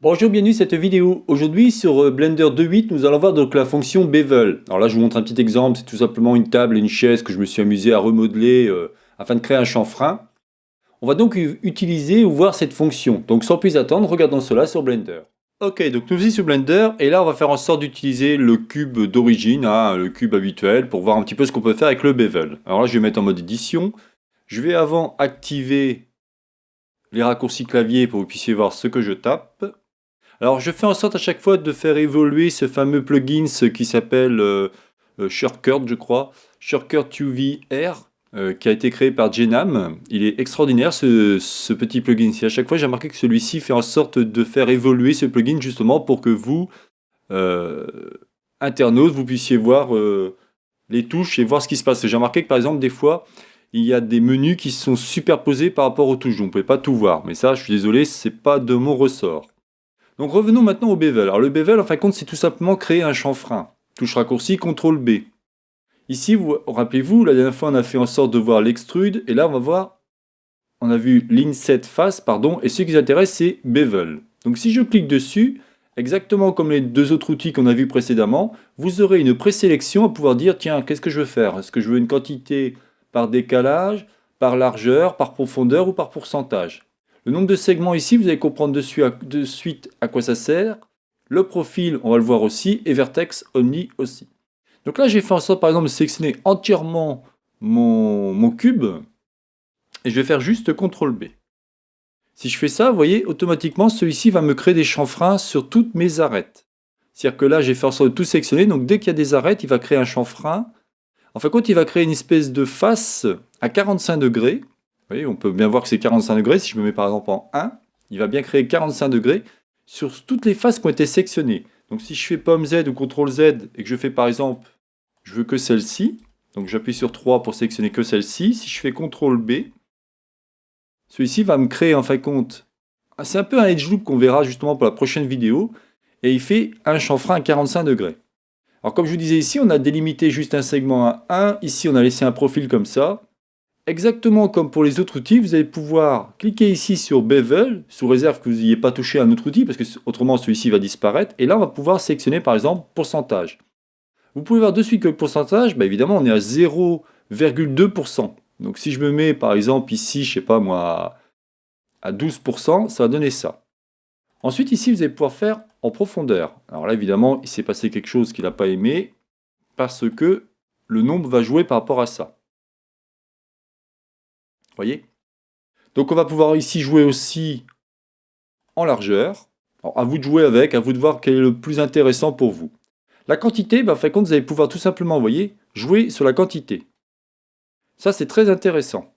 Bonjour, bienvenue à cette vidéo. Aujourd'hui sur Blender 2.8, nous allons voir donc la fonction Bevel. Alors là, je vous montre un petit exemple, c'est tout simplement une table et une chaise que je me suis amusé à remodeler afin de créer un chanfrein. On va donc utiliser ou voir cette fonction. Donc sans plus attendre, regardons cela sur Blender. Ok, donc nous sommes sur Blender et là on va faire en sorte d'utiliser le cube d'origine, hein, le cube habituel, pour voir un petit peu ce qu'on peut faire avec le Bevel. Alors là, je vais mettre en mode édition. Je vais avant activer les raccourcis clavier pour que vous puissiez voir ce que je tape. Alors je fais en sorte à chaque fois de faire évoluer ce fameux plugin qui s'appelle Shortcut, je crois, Shortcut UV-R, qui a été créé par Genam. Il est extraordinaire ce petit plugin. À chaque fois j'ai remarqué que celui-ci fait en sorte de faire évoluer ce plugin justement pour que vous, euh, internautes, vous puissiez voir les touches et voir ce qui se passe. J'ai remarqué que par exemple des fois il y a des menus qui sont superposés par rapport aux touches. Donc, on ne peut pas tout voir. Mais ça, je suis désolé, c'est pas de mon ressort. Donc revenons maintenant au bevel. Alors le bevel, en fin de compte, c'est tout simplement créer un chanfrein. Touche raccourci, CTRL B. Ici, rappelez-vous, la dernière fois, on a fait en sorte de voir l'extrude, et là, on va voir, on a vu l'inset face, pardon, et ce qui nous intéresse, c'est bevel. Donc si je clique dessus, exactement comme les deux autres outils qu'on a vus précédemment, vous aurez une présélection à pouvoir dire, tiens, qu'est-ce que je veux faire? Est-ce que je veux une quantité par décalage, par largeur, par profondeur ou par pourcentage? Le nombre de segments ici, vous allez comprendre de suite à quoi ça sert. Le profil, on va le voir aussi, et vertex only aussi. Donc là, j'ai fait en sorte, par exemple, de sélectionner entièrement mon cube, et je vais faire juste CTRL B. Si je fais ça, vous voyez, automatiquement, celui-ci va me créer des chanfreins sur toutes mes arêtes. C'est-à-dire que là, j'ai fait en sorte de tout sélectionner, donc dès qu'il y a des arêtes, il va créer un chanfrein. En fin de compte, il va créer une espèce de face à 45 degrés. Vous voyez, on peut bien voir que c'est 45 degrés. Si je me mets par exemple en 1, il va bien créer 45 degrés sur toutes les faces qui ont été sélectionnées. Donc si je fais pomme Z ou CTRL Z et que je fais par exemple, je veux que celle-ci, donc j'appuie sur 3 pour sélectionner que celle-ci. Si je fais CTRL B, celui-ci va me créer en fin de compte, c'est un peu un edge loop qu'on verra justement pour la prochaine vidéo, et il fait un chanfrein à 45 degrés. Alors comme je vous disais ici, on a délimité juste un segment à 1, ici on a laissé un profil comme ça. Exactement comme pour les autres outils, vous allez pouvoir cliquer ici sur Bevel, sous réserve que vous n'ayez pas touché à un autre outil, parce que autrement celui-ci va disparaître, et là on va pouvoir sélectionner par exemple pourcentage. Vous pouvez voir de suite que le pourcentage, bah évidemment on est à 0,2%. Donc si je me mets par exemple ici, je sais pas moi, à 12%, ça va donner ça. Ensuite ici vous allez pouvoir faire en profondeur. Alors là évidemment il s'est passé quelque chose qu'il n'a pas aimé, parce que le nombre va jouer par rapport à ça. Vous voyez? Donc on va pouvoir ici jouer aussi en largeur. Alors, à vous de jouer avec, à vous de voir quel est le plus intéressant pour vous. La quantité, en fin de compte, vous allez pouvoir tout simplement, vous voyez, jouer sur la quantité. Ça, c'est très intéressant.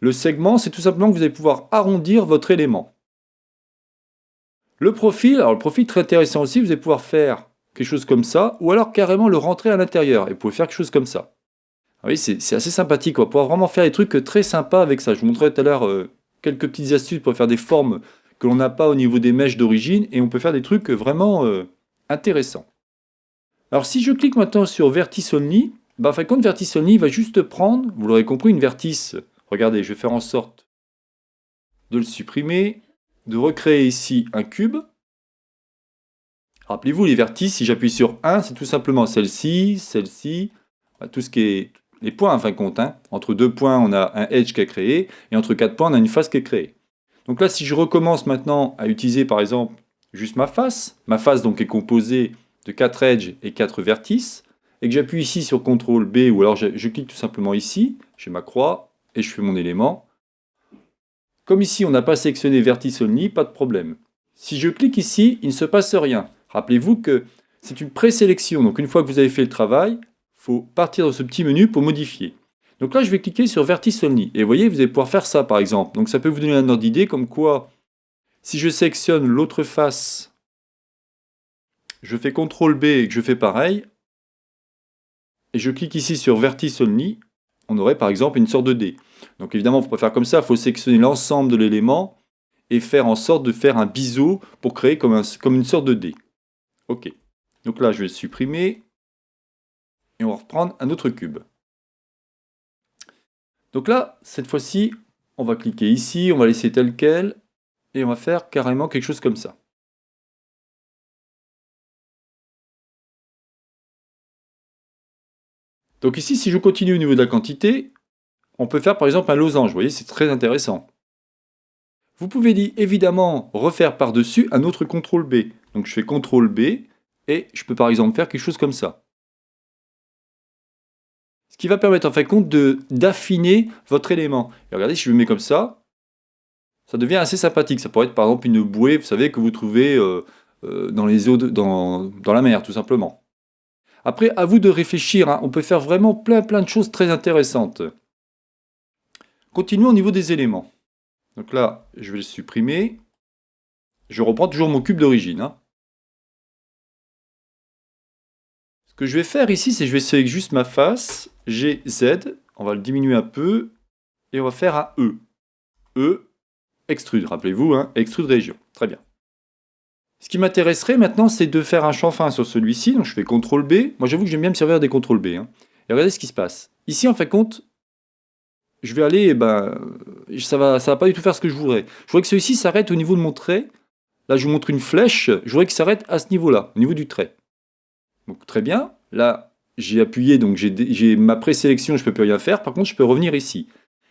Le segment, c'est tout simplement que vous allez pouvoir arrondir votre élément. Le profil, alors le profil très intéressant aussi, vous allez pouvoir faire quelque chose comme ça, ou alors carrément le rentrer à l'intérieur, et vous pouvez faire quelque chose comme ça. Ah oui, c'est assez sympathique, on va pouvoir vraiment faire des trucs très sympas avec ça. Je vous montrerai tout à l'heure quelques petites astuces pour faire des formes que l'on n'a pas au niveau des mèches d'origine, et on peut faire des trucs vraiment intéressants. Alors si je clique maintenant sur Vertice Only, en fin de compte, Vertice Only va juste prendre, vous l'aurez compris, une vertice. Regardez, je vais faire en sorte de le supprimer, de recréer ici un cube. Rappelez-vous, les vertices, si j'appuie sur 1, c'est tout simplement celle-ci, tout ce qui est les points en fin de compte. Hein. Entre deux points, on a un edge qui est créé, et entre quatre points, on a une face qui est créée. Donc là, si je recommence maintenant à utiliser par exemple juste ma face donc est composée de 4 edges et 4 vertices, et que j'appuie ici sur CTRL B, ou alors je clique tout simplement ici, j'ai ma croix, et je fais mon élément. Comme ici, on n'a pas sélectionné vertice only, pas de problème. Si je clique ici, il ne se passe rien. Rappelez-vous que c'est une présélection, donc une fois que vous avez fait le travail, il faut partir dans ce petit menu pour modifier. Donc là, je vais cliquer sur Vertice Only. Et vous voyez, vous allez pouvoir faire ça, par exemple. Donc ça peut vous donner un ordre d'idée, comme quoi, si je sélectionne l'autre face, je fais CTRL B et que je fais pareil, et je clique ici sur Vertice Only, on aurait par exemple une sorte de dé. Donc évidemment, il ne faut pas faire comme ça, il faut sélectionner l'ensemble de l'élément, et faire en sorte de faire un biseau pour créer comme une sorte de dé. Ok. Donc là, je vais le supprimer. Et on va reprendre un autre cube. Donc là, cette fois-ci, on va cliquer ici, on va laisser tel quel. et on va faire carrément quelque chose comme ça. Donc ici, si je continue au niveau de la quantité, on peut faire par exemple un losange, vous voyez, c'est très intéressant. Vous pouvez évidemment refaire par-dessus un autre CTRL B. Donc je fais CTRL B et je peux par exemple faire quelque chose comme ça. Ce qui va permettre en fin de compte d'affiner votre élément. Et regardez, si je le mets comme ça devient assez sympathique. Ça pourrait être par exemple une bouée, vous savez, que vous trouvez dans les eaux, dans la mer, tout simplement. Après, à vous de réfléchir, hein. On peut faire vraiment plein de choses très intéressantes. Continuons au niveau des éléments. Donc là, je vais le supprimer. Je reprends toujours mon cube d'origine, hein. Ce que je vais faire ici, c'est que je vais sélectionner juste ma face, G, Z, on va le diminuer un peu, et on va faire un E. E, extrude, rappelez-vous, hein, extrude région. Très bien. Ce qui m'intéresserait maintenant, c'est de faire un chamfrin sur celui-ci, donc je fais CTRL B. Moi, j'avoue que j'aime bien me servir des CTRL B, hein. Et regardez ce qui se passe. Ici, en fin de compte, je vais aller, ça va pas du tout faire ce que je voudrais. Je voudrais que celui-ci s'arrête au niveau de mon trait. Là, je vous montre une flèche, je voudrais qu'il s'arrête à ce niveau-là, au niveau du trait. Donc très bien, là j'ai appuyé, donc j'ai ma présélection, je ne peux plus rien faire, par contre je peux revenir ici.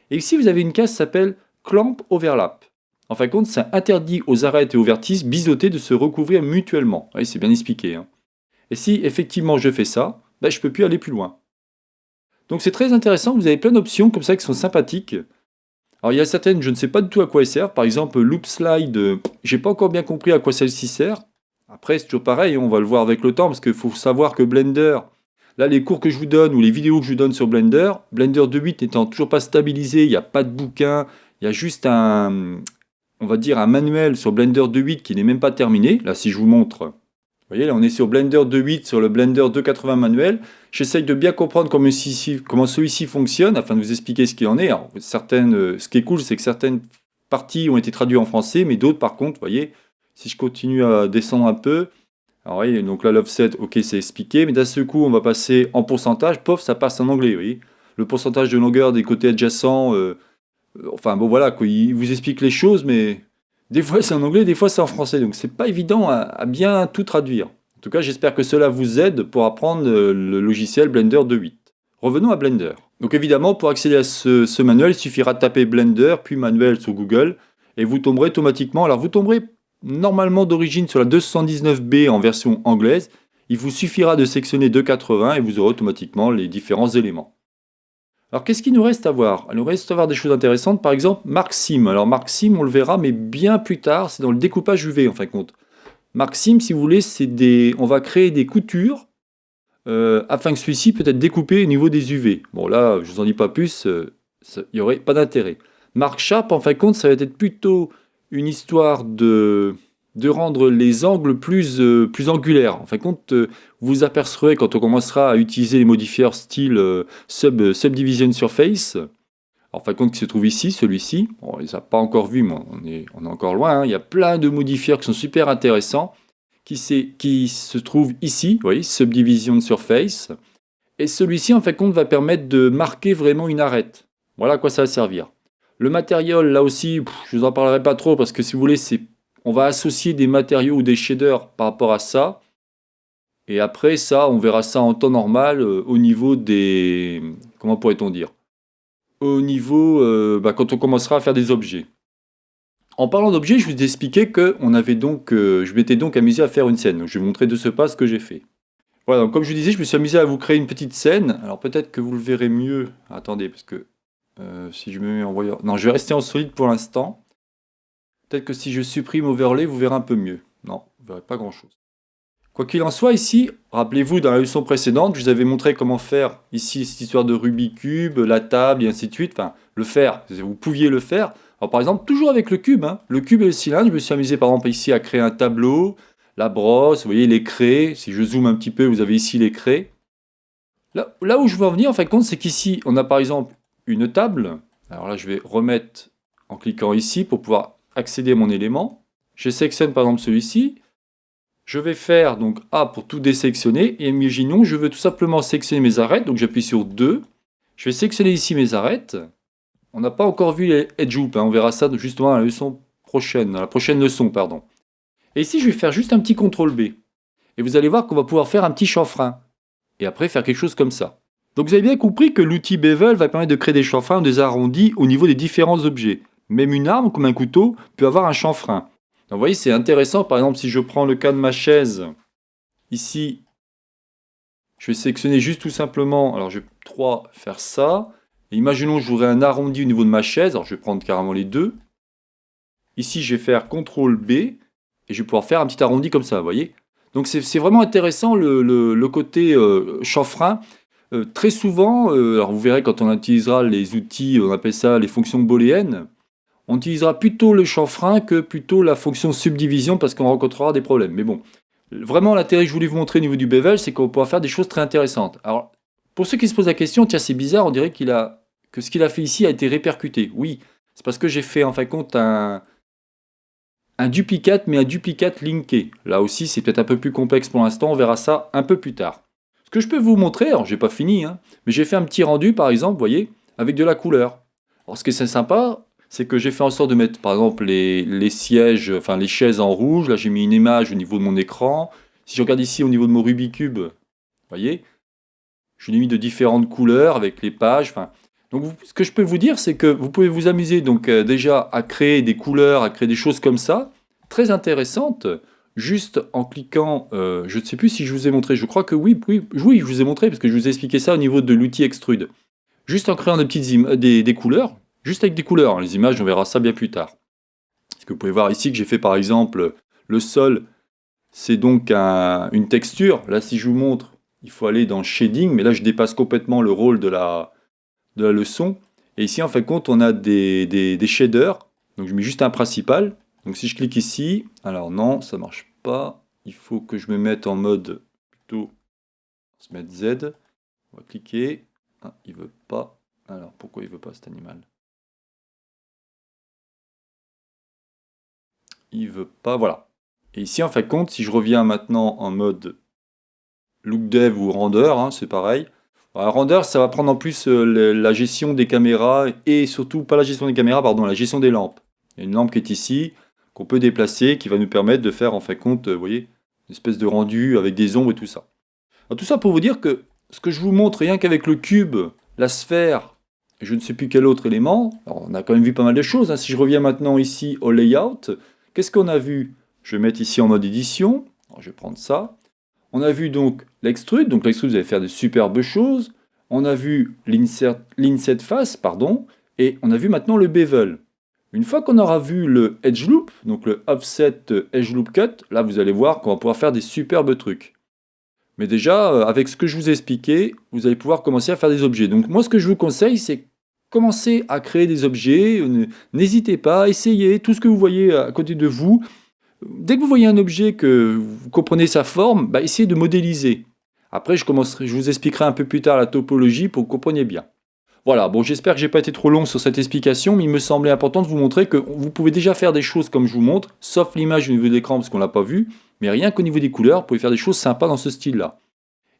Et ici vous avez une case qui s'appelle Clamp Overlap. En fin de compte, ça interdit aux arêtes et aux vertices biseautés de se recouvrir mutuellement. Oui, c'est bien expliqué, hein. Et si effectivement je fais ça, je ne peux plus aller plus loin. Donc c'est très intéressant, vous avez plein d'options comme ça qui sont sympathiques. Alors il y a certaines, je ne sais pas du tout à quoi elles servent. Par exemple, Loop Slide, j'ai pas encore bien compris à quoi celle-ci sert. Après, c'est toujours pareil, on va le voir avec le temps, parce qu'il faut savoir que Blender, là, les cours que je vous donne, ou les vidéos que je vous donne sur Blender, Blender 2.8 n'étant toujours pas stabilisé, il n'y a pas de bouquin, il y a juste on va dire un manuel sur Blender 2.8 qui n'est même pas terminé. Là, si je vous montre, vous voyez, là, on est sur Blender 2.8, sur le Blender 2.80 manuel. J'essaye de bien comprendre comment celui-ci fonctionne, afin de vous expliquer ce qu'il en est. Alors, ce qui est cool, c'est que certaines parties ont été traduites en français, mais d'autres, par contre, vous voyez, si je continue à descendre un peu, alors oui, donc là l'offset, ok, c'est expliqué, mais d'un seul coup on va passer en pourcentage, pof, ça passe en anglais, vous voyez. Le pourcentage de longueur des côtés adjacents, enfin bon voilà, quoi, il vous explique les choses, mais des fois c'est en anglais, des fois c'est en français, donc c'est pas évident à bien tout traduire. En tout cas, j'espère que cela vous aide pour apprendre le logiciel Blender 2.8. Revenons à Blender. Donc évidemment, pour accéder à ce manuel, il suffira de taper Blender, puis manuel sur Google, et vous tomberez automatiquement. Alors vous tomberez normalement d'origine sur la 279B en version anglaise. Il vous suffira de sélectionner 280 et vous aurez automatiquement les différents éléments. Alors qu'est-ce qu'il nous reste à voir? Il nous reste à voir des choses intéressantes, par exemple Marksim. Alors Marksim, on le verra, mais bien plus tard, c'est dans le découpage UV en fin de compte. Marksim, si vous voulez, on va créer des coutures afin que celui-ci peut être découpé au niveau des UV. Bon là, je vous en dis pas plus, il n'y aurait pas d'intérêt. Mark Sharp, en fin de compte, ça va être plutôt une histoire de rendre les angles plus angulaires. En fin de compte, vous apercevrez quand on commencera à utiliser les modifieurs style Subdivision Surface, en fin de compte qui se trouve ici, celui-ci, on ne les a pas encore vus, mais on est encore loin, hein. Il y a plein de modifieurs qui sont super intéressants, qui se trouvent ici, vous voyez, Subdivision Surface, et celui-ci en fin de compte va permettre de marquer vraiment une arête. Voilà à quoi ça va servir. Le matériel, là aussi, je ne vous en parlerai pas trop, parce que si vous voulez, on va associer des matériaux ou des shaders par rapport à ça. Et après ça, on verra ça en temps normal au niveau des... Comment pourrait-on dire? Au niveau... quand on commencera à faire des objets. En parlant d'objets, je vous ai expliqué que je m'étais donc amusé à faire une scène. Donc, je vais vous montrer de ce pas ce que j'ai fait. Voilà, donc comme je vous disais, je me suis amusé à vous créer une petite scène. Alors peut-être que vous le verrez mieux. Attendez, parce que si je me mets en voyant... Non, je vais rester en solide pour l'instant. Peut-être que si je supprime Overlay, vous verrez un peu mieux. Non, vous ne verrez pas grand-chose. Quoi qu'il en soit, ici, rappelez-vous, dans la leçon précédente, je vous avais montré comment faire ici cette histoire de Rubik's Cube, la table, et ainsi de suite. Enfin, le faire, vous pouviez le faire. Alors par exemple, toujours avec le cube, hein, le cube et le cylindre, je me suis amusé par exemple ici à créer un tableau, la brosse, vous voyez les craies, si je zoome un petit peu, vous avez ici les craies. Là où je veux en venir, en fin de compte, c'est qu'ici, on a par exemple une table. Alors là, je vais remettre en cliquant ici pour pouvoir accéder à mon élément. Je sélectionne par exemple celui-ci. Je vais faire donc A pour tout désélectionner. Et imaginons, je veux tout simplement sélectionner mes arêtes. Donc j'appuie sur 2. Je vais sélectionner ici mes arêtes. On n'a pas encore vu les edge hoops, hein. On verra ça justement dans la leçon prochaine, dans la prochaine leçon, pardon. Et ici, je vais faire juste un petit CTRL B. Et vous allez voir qu'on va pouvoir faire un petit chanfrein. Et après, faire quelque chose comme ça. Donc vous avez bien compris que l'outil Bevel va permettre de créer des chanfreins ou des arrondis au niveau des différents objets. Même une arme, comme un couteau, peut avoir un chanfrein. Donc vous voyez, c'est intéressant. Par exemple, si je prends le cas de ma chaise, ici, je vais sélectionner juste tout simplement, alors je vais faire ça. Et imaginons que je voudrais un arrondi au niveau de ma chaise, alors je vais prendre carrément les deux. Ici, je vais faire CTRL B, et je vais pouvoir faire un petit arrondi comme ça, vous voyez. Donc c'est vraiment intéressant le côté chanfrein. Très souvent, alors vous verrez quand on utilisera les outils, on appelle ça les fonctions booléennes, on utilisera plutôt le chanfrein que plutôt la fonction subdivision parce qu'on rencontrera des problèmes. Mais bon, vraiment l'intérêt que je voulais vous montrer au niveau du bevel, c'est qu'on pourra faire des choses très intéressantes. Alors, pour ceux qui se posent la question, tiens c'est bizarre, on dirait que ce qu'il a fait ici a été répercuté. Oui, c'est parce que j'ai fait en fin de compte un duplicate, mais un duplicate linké. Là aussi, c'est peut-être un peu plus complexe pour l'instant, on verra ça un peu plus tard. Ce que je peux vous montrer, alors j'ai pas fini, hein, mais j'ai fait un petit rendu par exemple, vous voyez, avec de la couleur. Alors ce qui est sympa, c'est que j'ai fait en sorte de mettre par exemple les sièges, enfin les chaises en rouge, là j'ai mis une image au niveau de mon écran. Si je regarde ici au niveau de mon Rubik's Cube, vous voyez, je l'ai mis de différentes couleurs avec les pages, enfin. Donc ce que je peux vous dire, c'est que vous pouvez vous amuser donc déjà à créer des couleurs, à créer des choses comme ça, très intéressantes, juste en cliquant, je ne sais plus si je vous ai montré, je crois que oui, je vous ai montré, parce que je vous ai expliqué ça au niveau de l'outil Extrude. Juste en créant des couleurs, juste avec des couleurs, hein, les images, on verra ça bien plus tard. Parce que vous pouvez voir ici que j'ai fait par exemple, le sol, c'est donc une texture. Là, si je vous montre, il faut aller dans Shading, mais là, je dépasse complètement le rôle de la leçon. Et ici, en fin de compte, on a des shaders. Donc, je mets juste un principal. Donc, si je clique ici, alors non, ça marche pas. Il faut que je me mette en mode plutôt, on va se mettre Z. On va cliquer. Ah, il veut pas. Alors, pourquoi il veut pas cet animal? Il veut pas, voilà. Et ici, en fin de compte, si je reviens maintenant en mode look dev ou render, hein, c'est pareil. Alors, render, ça va prendre en plus la gestion des caméras et surtout, pas la gestion des caméras, pardon, la gestion des lampes. Il y a une lampe qui est ici, qu'on peut déplacer, qui va nous permettre de faire en fin de compte, vous voyez, une espèce de rendu avec des ombres et tout ça. Alors, tout ça pour vous dire que ce que je vous montre, rien qu'avec le cube, la sphère, et je ne sais plus quel autre élément, alors on a quand même vu pas mal de choses, hein. Si je reviens maintenant ici au layout, qu'est-ce qu'on a vu? Je vais mettre ici en mode édition, alors, je vais prendre ça. On a vu donc l'extrude, vous allez faire de superbes choses. On a vu l'inset face, pardon, et on a vu maintenant le bevel. Une fois qu'on aura vu le edge loop, donc le offset edge loop cut, là vous allez voir qu'on va pouvoir faire des superbes trucs. Mais déjà, avec ce que je vous ai expliqué, vous allez pouvoir commencer à faire des objets. Donc moi ce que je vous conseille, c'est commencer à créer des objets. N'hésitez pas, essayez tout ce que vous voyez à côté de vous. Dès que vous voyez un objet, que vous comprenez sa forme, bah essayez de modéliser. Après, je vous expliquerai un peu plus tard la topologie pour que vous compreniez bien. Voilà, bon, j'espère que j'ai pas été trop long sur cette explication, mais il me semblait important de vous montrer que vous pouvez déjà faire des choses comme je vous montre, sauf l'image au niveau de l'écran parce qu'on l'a pas vu, mais rien qu'au niveau des couleurs, vous pouvez faire des choses sympas dans ce style-là.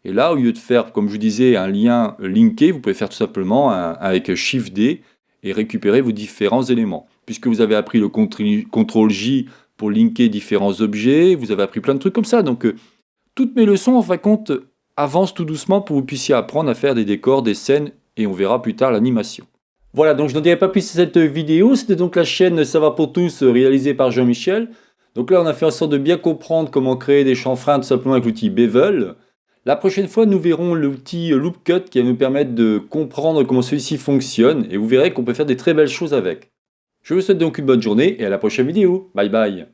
Et là, au lieu de faire, comme je vous disais, un lien linké, vous pouvez faire tout simplement avec Shift D et récupérer vos différents éléments. Puisque vous avez appris le CTRL J pour linker différents objets, vous avez appris plein de trucs comme ça. Donc, toutes mes leçons, en fin de compte, avancent tout doucement pour que vous puissiez apprendre à faire des décors, des scènes, et on verra plus tard l'animation. Voilà, donc je n'en dirai pas plus sur cette vidéo. C'était donc la chaîne Ça va pour tous, réalisée par Jean-Michel. Donc là, on a fait en sorte de bien comprendre comment créer des chanfreins tout simplement avec l'outil Bevel. La prochaine fois, nous verrons l'outil Loop Cut qui va nous permettre de comprendre comment celui-ci fonctionne, et vous verrez qu'on peut faire des très belles choses avec. Je vous souhaite donc une bonne journée et à la prochaine vidéo. Bye bye.